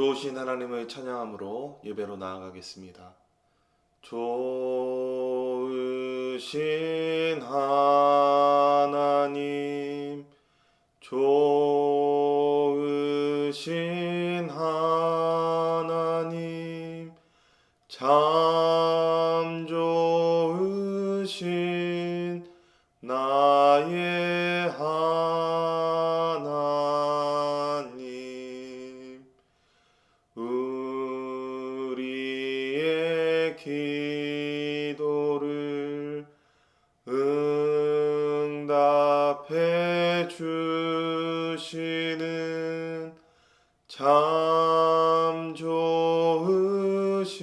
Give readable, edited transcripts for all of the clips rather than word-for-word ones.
좋으신 하나님을 찬양함으로 예배로 나아가겠습니다. 좋으신 하나님, 좋으신 하나님, 참 좋으신 나의 하나님, 우리의 기도를 응답해 주시는 참 좋으신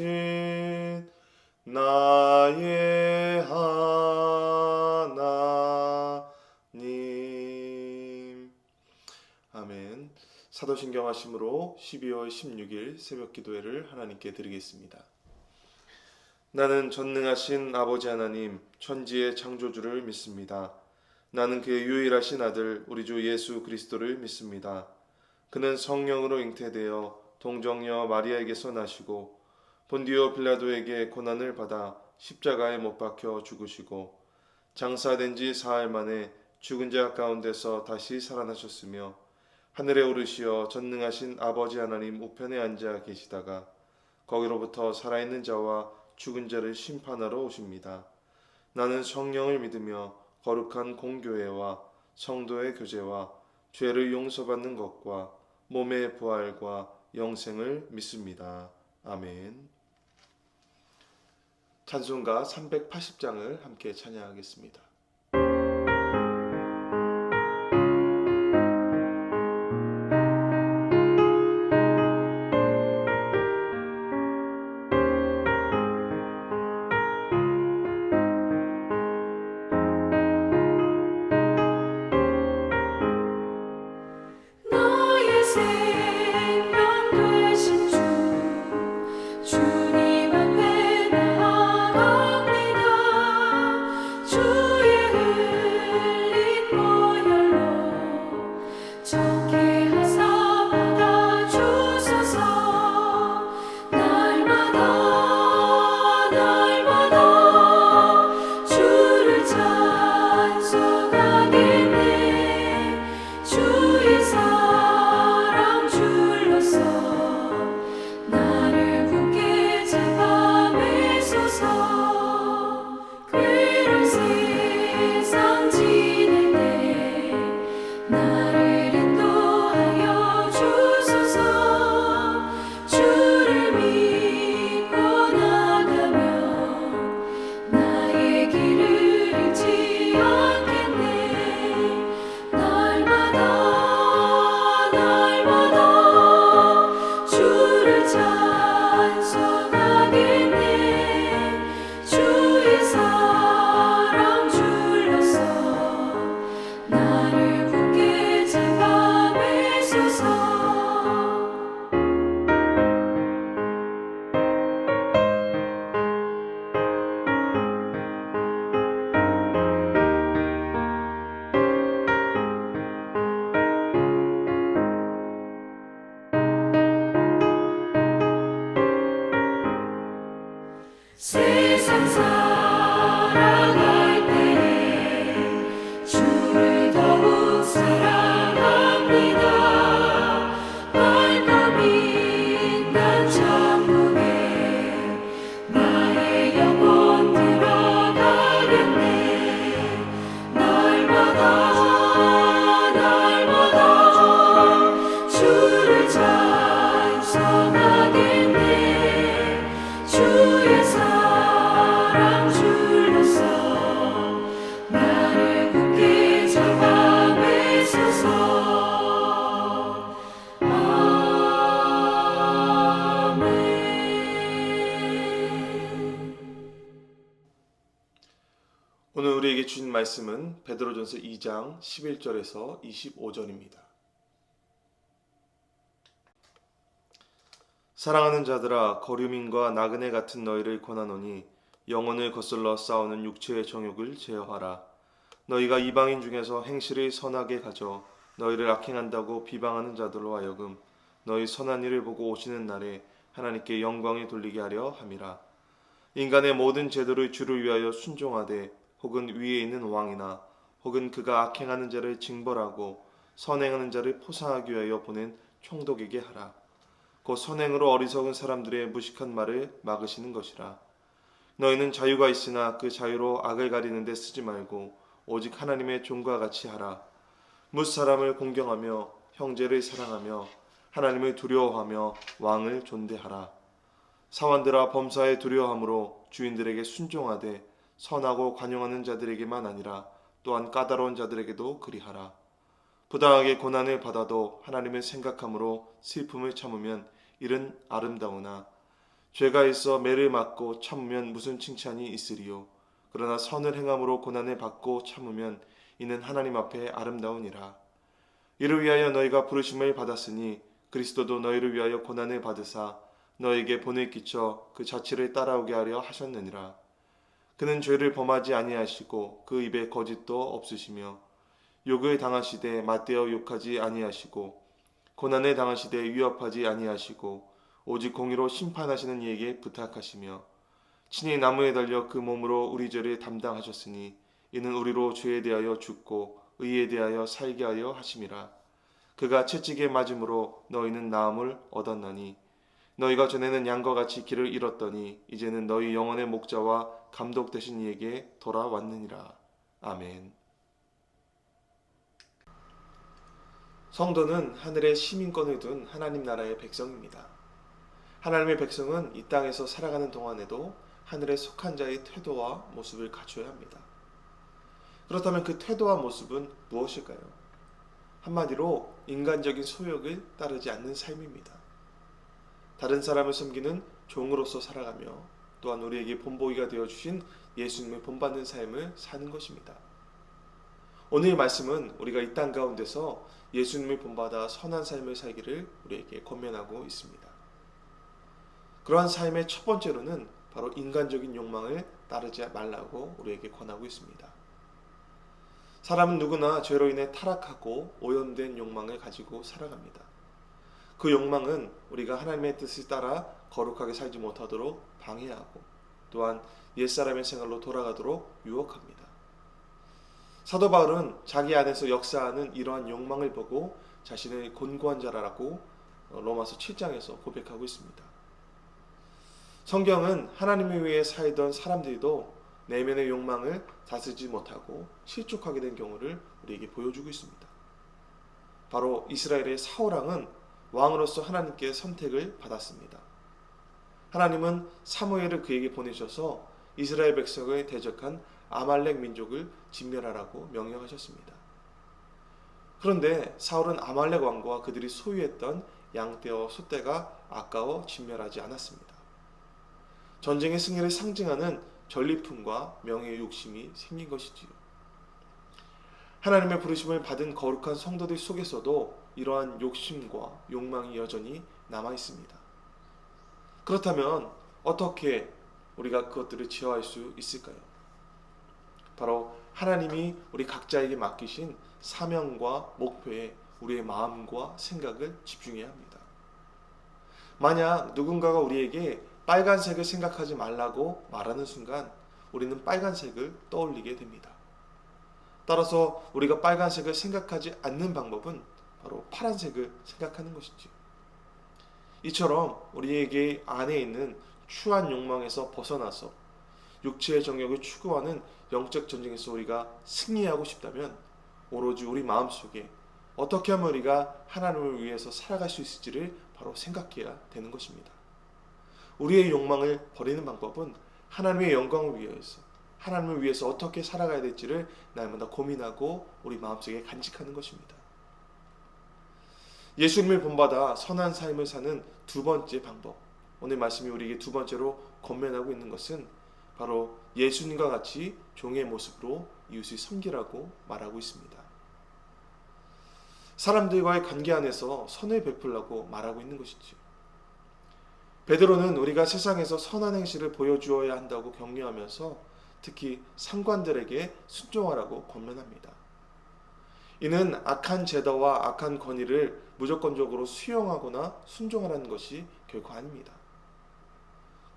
나의 하나님. 아멘. 사도신경 하심으로 12월 16일 새벽 기도회를 하나님께 드리겠습니다. 나는 전능하신 아버지 하나님, 천지의 창조주를 믿습니다. 나는 그의 유일하신 아들 우리 주 예수 그리스도를 믿습니다. 그는 성령으로 잉태되어 동정녀 마리아에게서 나시고 본디오 빌라도에게 고난을 받아 십자가에 못 박혀 죽으시고 장사된 지 사흘 만에 죽은 자 가운데서 다시 살아나셨으며 하늘에 오르시어 전능하신 아버지 하나님 우편에 앉아 계시다가 거기로부터 살아있는 자와 죽은 자를 심판하러 오십니다. 나는 성령을 믿으며 거룩한 공교회와 성도의 교제와 죄를 용서받는 것과 몸의 부활과 영생을 믿습니다. 아멘. 찬송가 380장을 함께 찬양하겠습니다. 세상 살아갈 때에 주를 더욱 사랑합니다. 밝고 빛난 천국에 나의 영혼 들어가겠네. 날마다 주를 찬송하겠네. 주의 사랑 줄로서 나를 굳게 잡아 매소서. 아멘. 오늘 우리에게 주신 말씀은 베드로전서 2장 11절에서 25절입니다. 사랑하는 자들아, 거류민과 나그네 같은 너희를 권하노니 영혼을 거슬러 싸우는 육체의 정욕을 제어하라. 너희가 이방인 중에서 행실을 선하게 가져 너희를 악행한다고 비방하는 자들로 하여금 너희 선한 일을 보고 오시는 날에 하나님께 영광을 돌리게 하려 함이라. 인간의 모든 제도를 주를 위하여 순종하되 혹은 위에 있는 왕이나 혹은 그가 악행하는 자를 징벌하고 선행하는 자를 포상하기 위하여 보낸 총독에게 하라. 곧 선행으로 어리석은 사람들의 무식한 말을 막으시는 것이라. 너희는 자유가 있으나 그 자유로 악을 가리는 데 쓰지 말고 오직 하나님의 종과 같이 하라. 뭇 사람을 공경하며 형제를 사랑하며 하나님을 두려워하며 왕을 존대하라. 사원들아 범사에 두려워함으로 주인들에게 순종하되 선하고 관용하는 자들에게만 아니라 또한 까다로운 자들에게도 그리하라. 부당하게 고난을 받아도 하나님을 생각함으로 슬픔을 참으면 이는 아름다우나 죄가 있어 매를 맞고 참으면 무슨 칭찬이 있으리요. 그러나 선을 행함으로 고난을 받고 참으면 이는 하나님 앞에 아름다우니라. 이를 위하여 너희가 부르심을 받았으니 그리스도도 너희를 위하여 고난을 받으사 너에게 본을 끼쳐 그 자취를 따라오게 하려 하셨느니라. 그는 죄를 범하지 아니하시고 그 입에 거짓도 없으시며 욕을 당하시되 맞대어 욕하지 아니하시고 고난을 당하시되 위협하지 아니하시고 오직 공의로 심판하시는 이에게 부탁하시며 친히 나무에 달려 그 몸으로 우리 죄를 담당하셨으니 이는 우리로 죄에 대하여 죽고 의에 대하여 살게 하려 하심이라. 그가 채찍에 맞음으로 너희는 나음을 얻었나니 너희가 전에는 양과 같이 길을 잃었더니 이제는 너희 영혼의 목자와 감독 되신 이에게 돌아왔느니라. 아멘. 성도는 하늘의 시민권을 둔 하나님 나라의 백성입니다. 하나님의 백성은 이 땅에서 살아가는 동안에도 하늘에 속한 자의 태도와 모습을 갖춰야 합니다. 그렇다면 그 태도와 모습은 무엇일까요? 한마디로 인간적인 소욕을 따르지 않는 삶입니다. 다른 사람을 섬기는 종으로서 살아가며 또한 우리에게 본보기가 되어주신 예수님을 본받는 삶을 사는 것입니다. 오늘 말씀은 우리가 이 땅 가운데서 예수님을 본받아 선한 삶을 살기를 우리에게 권면하고 있습니다. 그러한 삶의 첫 번째로는 바로 인간적인 욕망을 따르지 말라고 우리에게 권하고 있습니다. 사람은 누구나 죄로 인해 타락하고 오염된 욕망을 가지고 살아갑니다. 그 욕망은 우리가 하나님의 뜻을 따라 거룩하게 살지 못하도록 방해하고 또한 옛사람의 생활로 돌아가도록 유혹합니다. 사도 바울은 자기 안에서 역사하는 이러한 욕망을 보고 자신을 곤고한 자라고 로마서 7장에서 고백하고 있습니다. 성경은 하나님을 위해 살던 사람들도 내면의 욕망을 다스리지 못하고 실족하게 된 경우를 우리에게 보여주고 있습니다. 바로 이스라엘의 사울왕은 왕으로서 하나님께 선택을 받았습니다. 하나님은 사무엘을 그에게 보내셔서 이스라엘 백성을 대적한 아말렉 민족을 진멸하라고 명령하셨습니다. 그런데 사울은 아말렉 왕과 그들이 소유했던 양떼와 소떼가 아까워 진멸하지 않았습니다. 전쟁의 승리를 상징하는 전리품과 명예의 욕심이 생긴 것이지요. 하나님의 부르심을 받은 거룩한 성도들 속에서도 이러한 욕심과 욕망이 여전히 남아 있습니다. 그렇다면 어떻게 우리가 그것들을 제어할 수 있을까요? 바로 하나님이 우리 각자에게 맡기신 사명과 목표에 우리의 마음과 생각을 집중해야 합니다. 만약 누군가가 우리에게 빨간색을 생각하지 말라고 말하는 순간 우리는 빨간색을 떠올리게 됩니다. 따라서 우리가 빨간색을 생각하지 않는 방법은 바로 파란색을 생각하는 것이죠. 이처럼 우리에게 안에 있는 추한 욕망에서 벗어나서 육체의 정욕을 추구하는 영적 전쟁에서 우리가 승리하고 싶다면 오로지 우리 마음속에 어떻게 하면 우리가 하나님을 위해서 살아갈 수 있을지를 바로 생각해야 되는 것입니다. 우리의 욕망을 버리는 방법은 하나님의 영광을 위해서 하나님을 위해서 어떻게 살아가야 될지를 날마다 고민하고 우리 마음속에 간직하는 것입니다. 예수님을 본받아 선한 삶을 사는 두 번째 방법, 오늘 말씀이 우리에게 두 번째로 권면하고 있는 것은 바로 예수님과 같이 종의 모습으로 이웃을 섬기라고 말하고 있습니다. 사람들과의 관계 안에서 선을 베풀라고 말하고 있는 것이죠. 베드로는 우리가 세상에서 선한 행실을 보여주어야 한다고 격려하면서 특히 상관들에게 순종하라고 권면합니다. 이는 악한 제도와 악한 권위를 무조건적으로 수용하거나 순종하라는 것이 결코 아닙니다.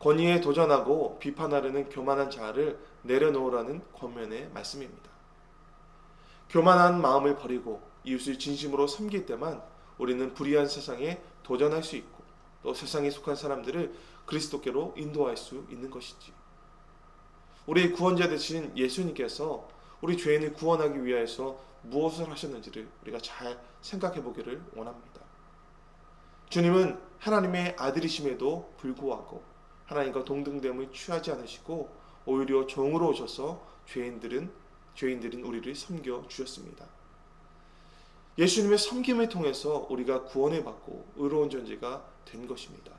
권위에 도전하고 비판하려는 교만한 자아를 내려놓으라는 권면의 말씀입니다. 교만한 마음을 버리고 이웃을 진심으로 섬길 때만 우리는 불의한 세상에 도전할 수 있고 또 세상에 속한 사람들을 그리스도께로 인도할 수 있는 것이지. 우리의 구원자 되신 예수님께서 우리 죄인을 구원하기 위하여서 무엇을 하셨는지를 우리가 잘 생각해 보기를 원합니다. 주님은 하나님의 아들이심에도 불구하고 하나님과 동등됨을 취하지 않으시고 오히려 종으로 오셔서 죄인들인 우리를 섬겨 주셨습니다. 예수님의 섬김을 통해서 우리가 구원을 받고 의로운 존재가 된 것입니다.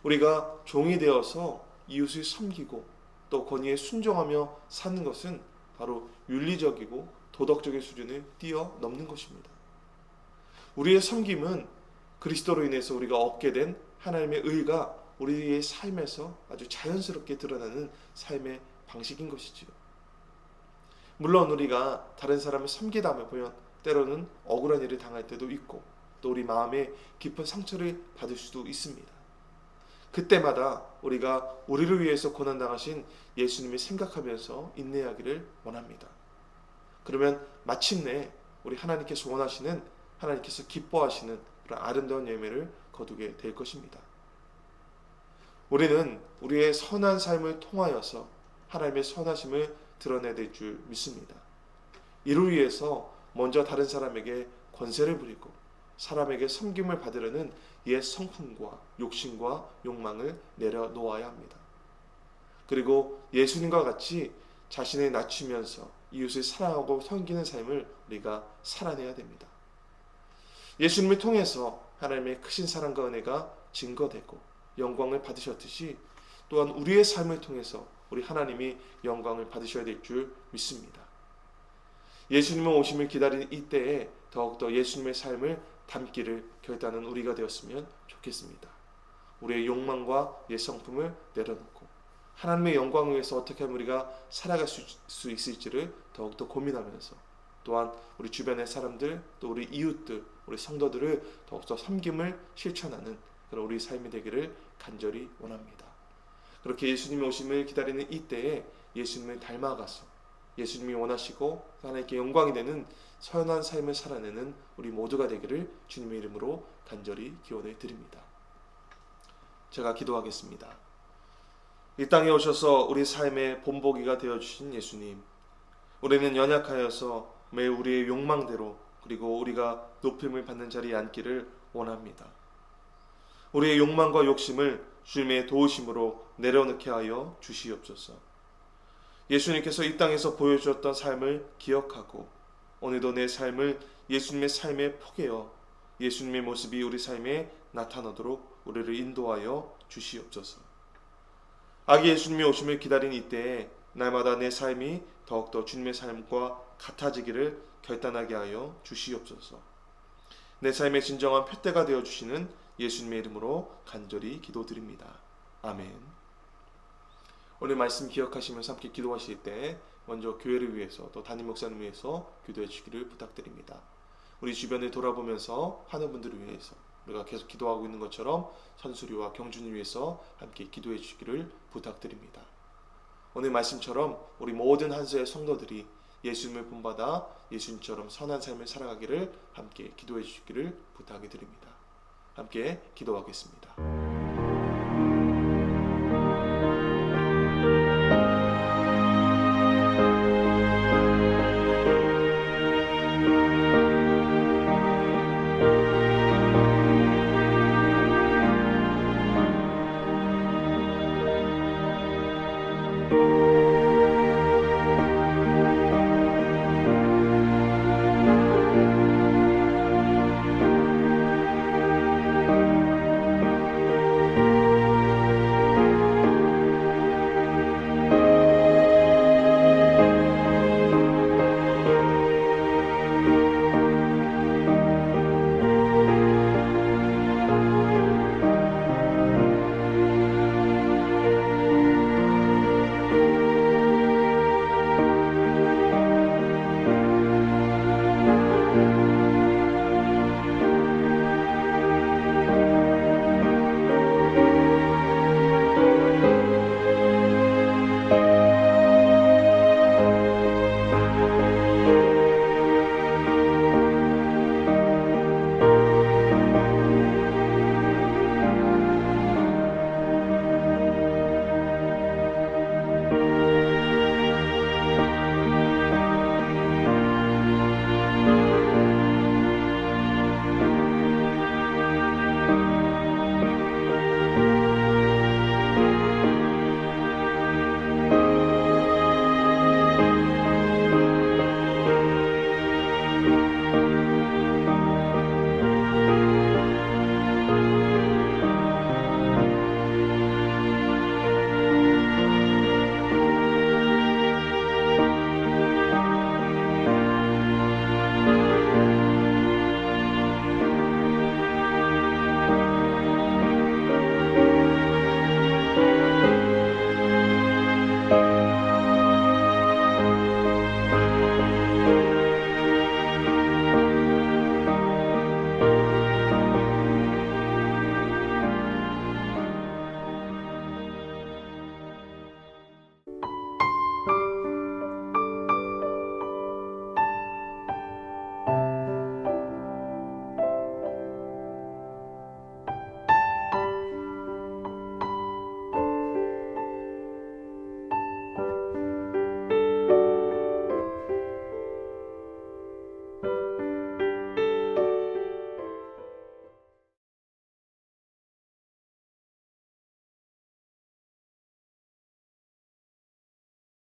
우리가 종이 되어서 이웃을 섬기고 또 권위에 순종하며 사는 것은 바로 윤리적이고 도덕적인 수준을 뛰어넘는 것입니다. 우리의 섬김은 그리스도로 인해서 우리가 얻게 된 하나님의 의가 우리의 삶에서 아주 자연스럽게 드러나는 삶의 방식인 것이지요. 물론 우리가 다른 사람을 섬기다 보면 때로는 억울한 일을 당할 때도 있고 또 우리 마음에 깊은 상처를 받을 수도 있습니다. 그때마다 우리가 우리를 위해서 고난당하신 예수님을 생각하면서 인내하기를 원합니다. 그러면 마침내 우리 하나님께서 원하시는, 하나님께서 기뻐하시는 그런 아름다운 열매를 거두게 될 것입니다. 우리는 우리의 선한 삶을 통하여서 하나님의 선하심을 드러내야 될 줄 믿습니다. 이를 위해서 먼저 다른 사람에게 권세를 부리고 사람에게 섬김을 받으려는 옛 성품과 욕심과 욕망을 내려놓아야 합니다. 그리고 예수님과 같이 자신을 낮추면서 이웃을 사랑하고 섬기는 삶을 우리가 살아내야 됩니다. 예수님을 통해서 하나님의 크신 사랑과 은혜가 증거되고 영광을 받으셨듯이 또한 우리의 삶을 통해서 우리 하나님이 영광을 받으셔야 될 줄 믿습니다. 예수님의 오심을 기다리는 이때에 더욱더 예수님의 삶을 담기를 결단하는 우리가 되었으면 좋겠습니다. 우리의 욕망과 옛 성품을 내려놓고 하나님의 영광을 위해서 어떻게 하면 우리가 살아갈 수 있을지를 더욱더 고민하면서 또한 우리 주변의 사람들 또 우리 이웃들 우리 성도들을 더욱더 섬김을 실천하는 그런 우리 삶이 되기를 간절히 원합니다. 그렇게 예수님의 오심을 기다리는 이때에 예수님을 닮아가서 예수님이 원하시고 하나님께 영광이 되는 선한 삶을 살아내는 우리 모두가 되기를 주님의 이름으로 간절히 기원을 드립니다. 제가 기도하겠습니다. 이 땅에 오셔서 우리 삶의 본보기가 되어주신 예수님, 우리는 연약하여서 매일 우리의 욕망대로 그리고 우리가 높임을 받는 자리에 앉기를 원합니다. 우리의 욕망과 욕심을 주님의 도우심으로 내려놓게 하여 주시옵소서. 예수님께서 이 땅에서 보여주셨던 삶을 기억하고 오늘도 내 삶을 예수님의 삶에 포개어 예수님의 모습이 우리 삶에 나타나도록 우리를 인도하여 주시옵소서. 아기 예수님의 오심을 기다린 이때에 날마다 내 삶이 더욱더 주님의 삶과 같아지기를 결단하게 하여 주시옵소서. 내 삶의 진정한 표대가 되어주시는 예수님의 이름으로 간절히 기도드립니다. 아멘. 오늘 말씀 기억하시면서 함께 기도하실 때 먼저 교회를 위해서 또 담임 목사님 위해서 기도해 주시기를 부탁드립니다. 우리 주변을 돌아보면서 하는 분들을 위해서 우리가 계속 기도하고 있는 것처럼 선수리와 경준을 위해서 함께 기도해 주시기를 부탁드립니다. 오늘 말씀처럼 우리 모든 한수의 성도들이 예수님을 본받아 예수님처럼 선한 삶을 살아가기를 함께 기도해 주시기를 부탁드립니다. 함께 기도하겠습니다.